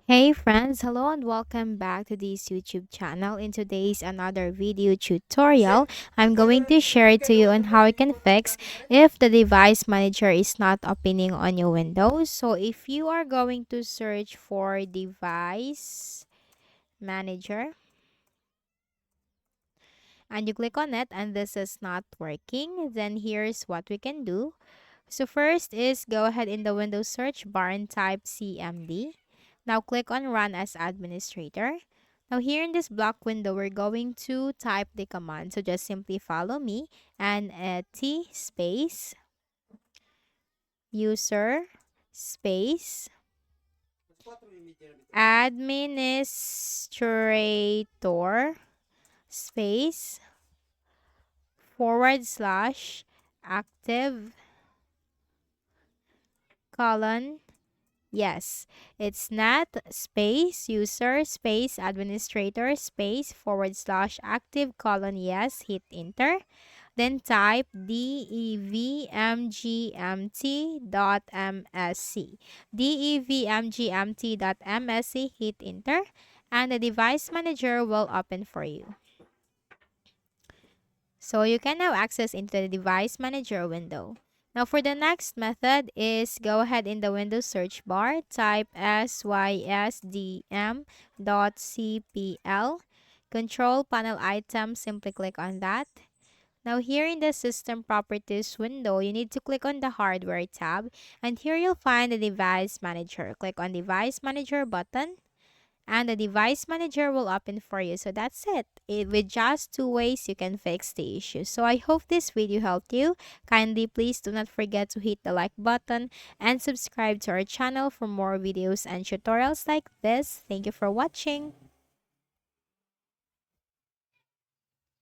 Hey friends, hello and welcome back to this YouTube channel. In today's another video tutorial, I'm going to share to you on how you can fix if the device manager is not opening on your Windows. So if you are going to search for device manager and you click on it and this is not working, then here's what we can do. So first is go ahead in the Windows search bar and type CMD. Now click on Run as Administrator. Now here in this block window, we're going to type the command. So just simply follow me and T space user space administrator space forward slash active colon. Yes, it's not space user space administrator space forward slash active colon yes, hit enter. Then type devmgmt.msc. devmgmt.msc, hit enter. And the device manager will open for you. So you can now access into the device manager window. Now for the next method is go ahead in the Windows search bar, type sysdm.cpl, control panel item, simply click on that. Now here in the system properties window, you need to click on the hardware tab and here you'll find the device manager. Click on device manager button and the device manager will open for you. So that's it. With just two ways you can fix the issue. So I hope this video helped you. Kindly please do not forget to hit the like button and subscribe to our channel for more videos and tutorials like this. Thank you for watching.